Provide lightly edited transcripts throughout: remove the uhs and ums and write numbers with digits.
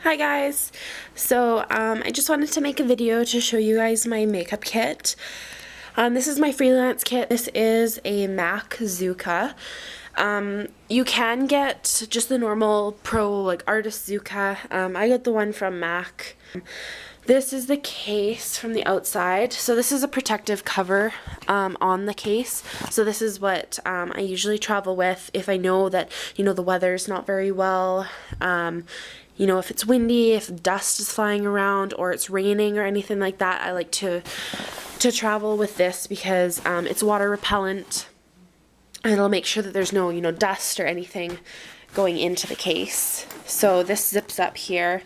Hi guys! So I just wanted to make a video to show you guys my makeup kit. This is my Freelance kit. This is a MAC Zuca. You can get just the normal pro like artist Zuca. I got the one from MAC. This is the case from the outside. So this is a protective cover on the case. So this is what I usually travel with if I know that, the weather's not very well. If it's windy, if dust is flying around, or it's raining or anything like that, I like to travel with this because it's water repellent. And it'll make sure that there's no, dust or anything going into the case. So this zips up here.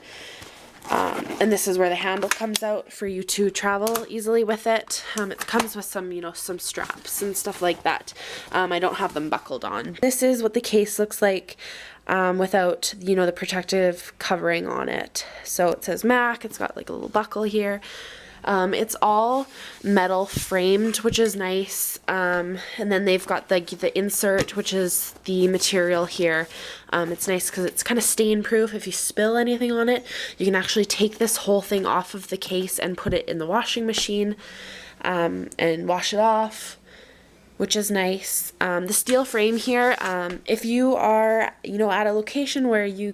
And this is where the handle comes out for you to travel easily with it. It comes with some, some straps and stuff like that. I don't have them buckled on. This is what the case looks like without, the protective covering on it. So it says MAC. It's got like a little buckle here. It's all metal framed, which is nice, and then they've got the insert, which is the material here. It's nice because it's kind of stain proof. If you spill anything on it, you can actually take this whole thing off of the case and put it in the washing machine and wash it off, which is nice. The steel frame here, if you are, at a location where you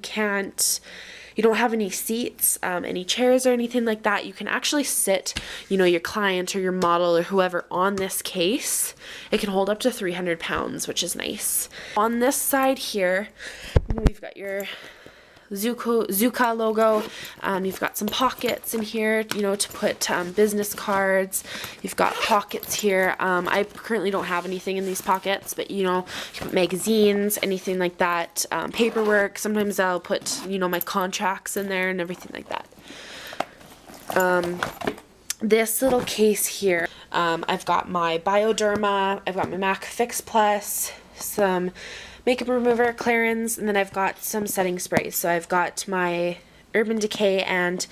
don't have any seats, any chairs or anything like that, you can actually sit, your client or your model or whoever on this case. It can hold up to 300 pounds, which is nice. On this side here, you've got your Zuca logo. You've got some pockets in here, to put business cards. You've got pockets here. I currently don't have anything in these pockets, but you can put magazines, anything like that, paperwork. Sometimes I'll put, my contracts in there and everything like that. This little case here, I've got my Bioderma, I've got my MAC Fix Plus, some makeup remover, Clarins, and then I've got some setting sprays. So I've got my Urban Decay and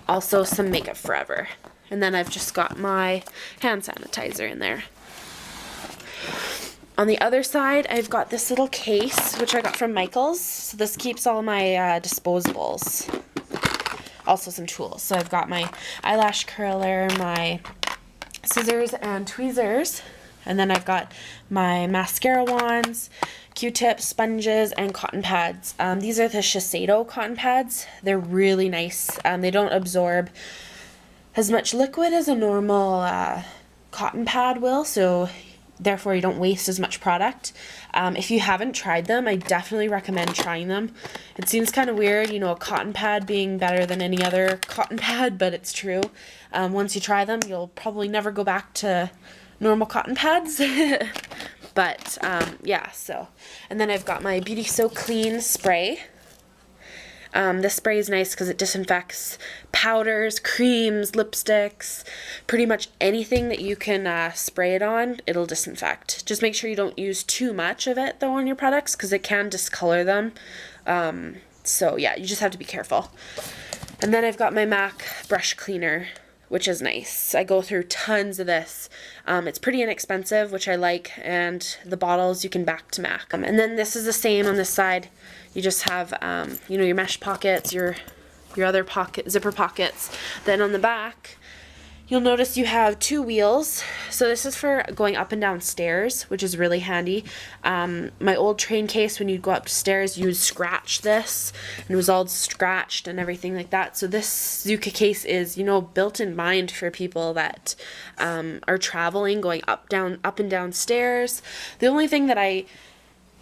also some Makeup Forever. And then I've just got my hand sanitizer in there. On the other side, I've got this little case, which I got from Michael's. So this keeps all my disposables. Also some tools. So I've got my eyelash curler, my scissors and tweezers. And then I've got my mascara wands, Q-tips, sponges, and cotton pads. These are the Shiseido cotton pads. They're really nice. They don't absorb as much liquid as a normal cotton pad will, so therefore you don't waste as much product. If you haven't tried them, I definitely recommend trying them. It seems kind of weird, a cotton pad being better than any other cotton pad, but it's true. Once you try them, you'll probably never go back to normal cotton pads. But yeah, so, and then I've got my Beauty So Clean spray. This spray is nice because it disinfects powders, creams, lipsticks, pretty much anything that you can spray it on, it'll disinfect. Just make sure you don't use too much of it though on your products because it can discolor them. So yeah, you just have to be careful. And then I've got my MAC brush cleaner, which is nice. I go through tons of this. It's pretty inexpensive, which I like, and the bottles you can back to MAC. And then this is the same on this side. You just have, your mesh pockets, your other zipper pockets. Then on the back, you'll notice you have two wheels. So this is for going up and down stairs, which is really handy. My old train case, when you'd go upstairs, you would scratch this, and it was all scratched and everything like that. So this Zuca case is, built in mind for people that are traveling, going up and down stairs. The only thing that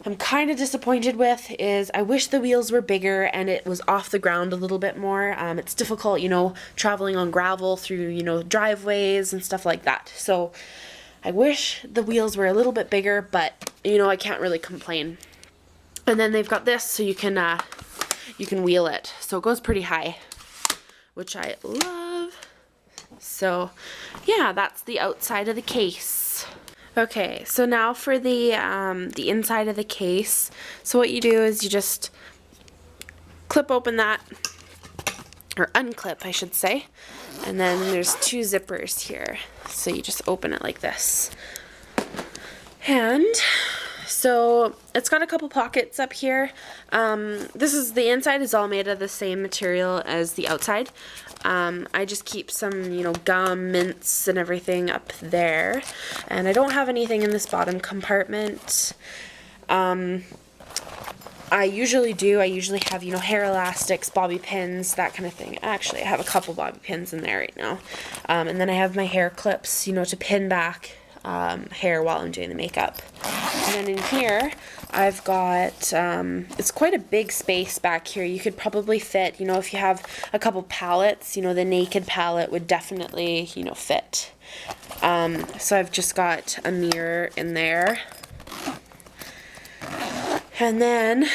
I'm kind of disappointed with is I wish the wheels were bigger and it was off the ground a little bit more. It's difficult, traveling on gravel through, driveways and stuff like that. So I wish the wheels were a little bit bigger, but, I can't really complain. And then they've got this so you can wheel it. So it goes pretty high, which I love. So yeah, that's the outside of the case. Okay, so now for the inside of the case. So what you do is you just clip open that, or unclip I should say, and then there's two zippers here. So you just open it like this. And So it's got a couple pockets up here. The inside is all made of the same material as the outside. I just keep some, gum, mints, and everything up there. And I don't have anything in this bottom compartment. I usually do. I usually have, hair elastics, bobby pins, that kind of thing. Actually, I have a couple bobby pins in there right now. And then I have my hair clips, to pin back hair while I'm doing the makeup. And then in here, I've got, it's quite a big space back here. You could probably fit, if you have a couple palettes, the naked palette would definitely, fit. So I've just got a mirror in there. And then,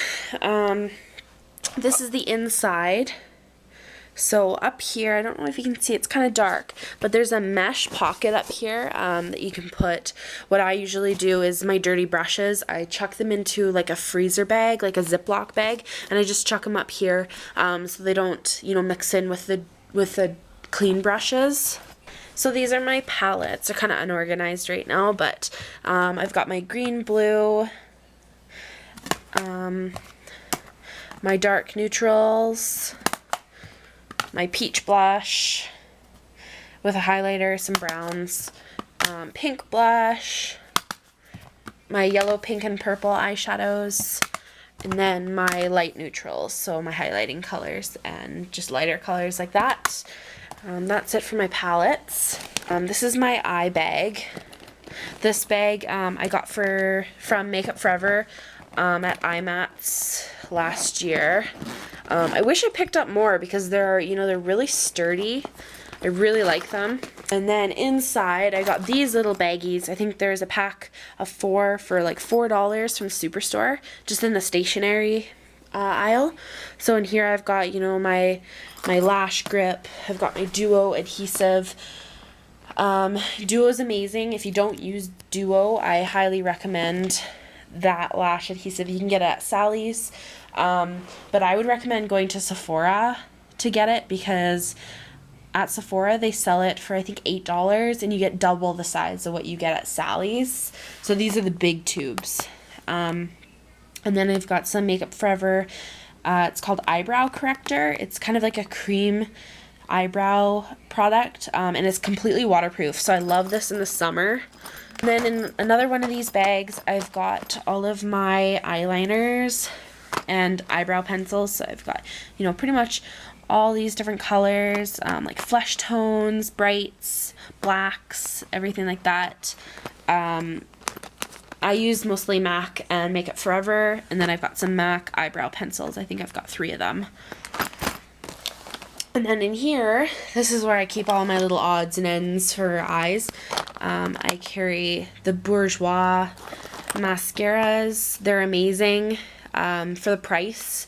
this is the inside. So up here, I don't know if you can see, it's kind of dark, but there's a mesh pocket up here that you can put. What I usually do is my dirty brushes, I chuck them into like a freezer bag, like a Ziploc bag, and I just chuck them up here so they don't, mix in with the clean brushes. So these are my palettes. They're kind of unorganized right now, but I've got my green, blue, my dark neutrals, my peach blush with a highlighter, some browns, pink blush, my yellow, pink, and purple eyeshadows, and then my light neutrals, so my highlighting colors and just lighter colors like that. That's it for my palettes. This is my eye bag. This bag I got from Makeup Forever at IMATS last year. I wish I picked up more because they're really sturdy. I really like them. And then inside I got these little baggies. I think there's a pack of 4 for like $4 from Superstore, just in the stationery aisle. So in here I've got, my lash grip. I've got my Duo adhesive. Duo is amazing. If you don't use Duo, I highly recommend that lash adhesive. You can get it at Sally's, but I would recommend going to Sephora to get it, because at Sephora they sell it for I think $8 and you get double the size of what you get at Sally's. So these are the big tubes. And then I've got some Makeup Forever, it's called Eyebrow Corrector. It's kind of like a cream eyebrow product, and it's completely waterproof, so I love this in the summer. And then in another one of these bags, I've got all of my eyeliners and eyebrow pencils. So I've got, pretty much all these different colors, like flesh tones, brights, blacks, everything like that. I use mostly MAC and Makeup Forever, and then I've got some MAC eyebrow pencils. I think I've got 3 of them. And then in here, this is where I keep all my little odds and ends for eyes. I carry the Bourjois mascaras. They're amazing for the price.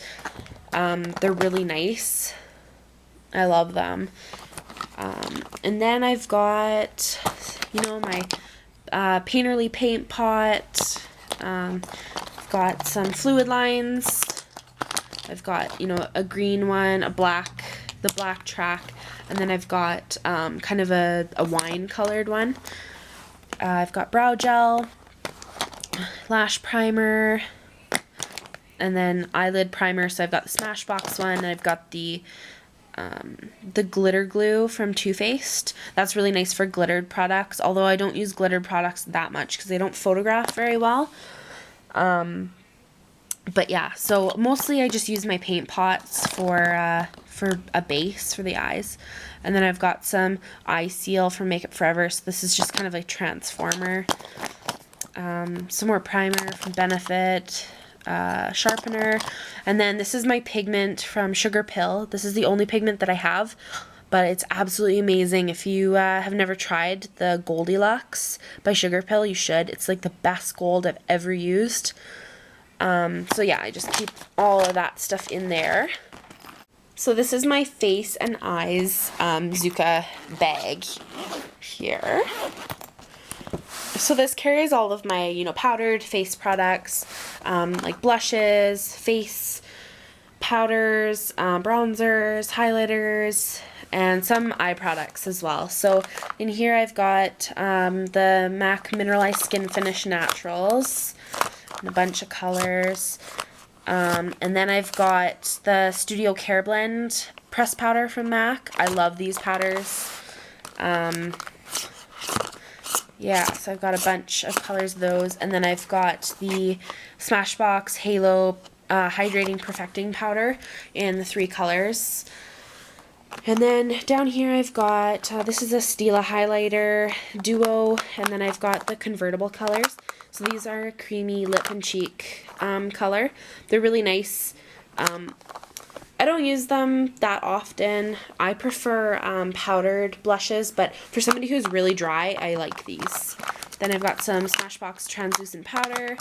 They're really nice. I love them. And then I've got, my Painterly paint pot. I've got some fluid lines. I've got, a green one, the black track, and then I've got kind of a wine colored one. I've got brow gel, lash primer, and then eyelid primer. So I've got the Smashbox one, and I've got the glitter glue from Too Faced. That's really nice for glittered products, although I don't use glittered products that much because they don't photograph very well. But yeah, so mostly I just use my paint pots for a base for the eyes. And then I've got some eye seal from Makeup Forever, so this is just kind of a transformer. Some more primer from Benefit, sharpener, and then this is my pigment from Sugar Pill. This is the only pigment that I have, but it's absolutely amazing. If you have never tried the Goldilocks by Sugar Pill, you should. It's like the best gold I've ever used. So yeah, I just keep all of that stuff in there. So this is my face and eyes Zuca bag here. So this carries all of my, powdered face products, like blushes, face powders, bronzers, highlighters, and some eye products as well. So in here I've got the MAC Mineralized Skin Finish Naturals. in a bunch of colors. And then I've got the Studio Care Blend press powder from MAC. I love these powders. Yeah, so I've got a bunch of colors of those. And then I've got the Smashbox Halo Hydrating Perfecting Powder in the 3 colors. And then down here I've got, this is a Stila Highlighter Duo, and then I've got the convertible colors. So these are a creamy lip and cheek color. They're really nice. I don't use them that often. I prefer powdered blushes, but for somebody who's really dry, I like these. Then I've got some Smashbox translucent powder.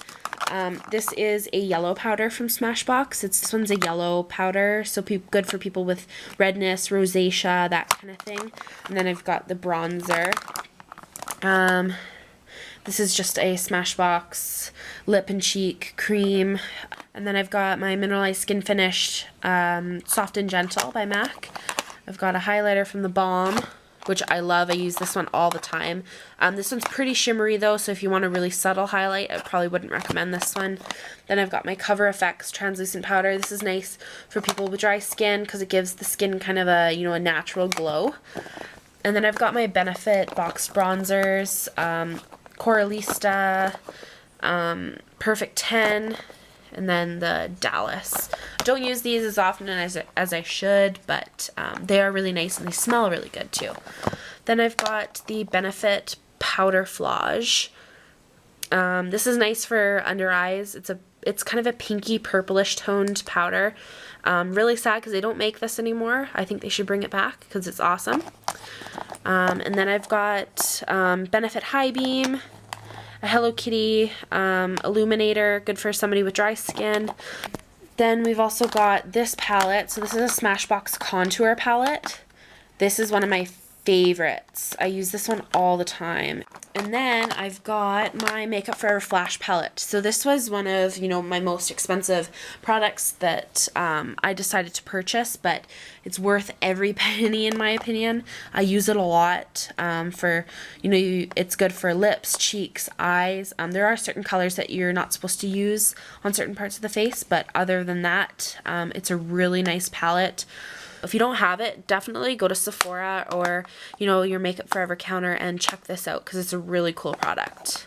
This is a yellow powder from Smashbox. This one's a yellow powder, so good for people with redness, rosacea, that kind of thing. And then I've got the bronzer. This is just a Smashbox lip and cheek cream. And then I've got my Mineralized Skin Finish Soft and Gentle by MAC. I've got a highlighter from the Balm, which I love. I use this one all the time. This one's pretty shimmery though, so if you want a really subtle highlight, I probably wouldn't recommend this one. Then I've got my Cover FX translucent powder. This is nice for people with dry skin because it gives the skin kind of a, a natural glow. And then I've got my Benefit boxed bronzers, Coralista, Perfect 10, and then the Dallas. Don't use these as often as I should, but they are really nice and they smell really good too. Then I've got the Benefit Powder Flage. This is nice for under eyes. It's kind of a pinky purplish toned powder. Really sad because they don't make this anymore. I think they should bring it back because it's awesome. And then I've got Benefit High Beam, a Hello Kitty illuminator, good for somebody with dry skin. Then we've also got this palette. So this is a Smashbox contour palette. This is one of my favorites. I use this one all the time. And then I've got my Makeup Forever Flash palette. So this was one of, my most expensive products that I decided to purchase, but it's worth every penny in my opinion. I use it a lot for, it's good for lips, cheeks, eyes. There are certain colors that you're not supposed to use on certain parts of the face, but other than that, it's a really nice palette. If you don't have it, definitely go to Sephora or, your Makeup Forever counter and check this out because it's a really cool product.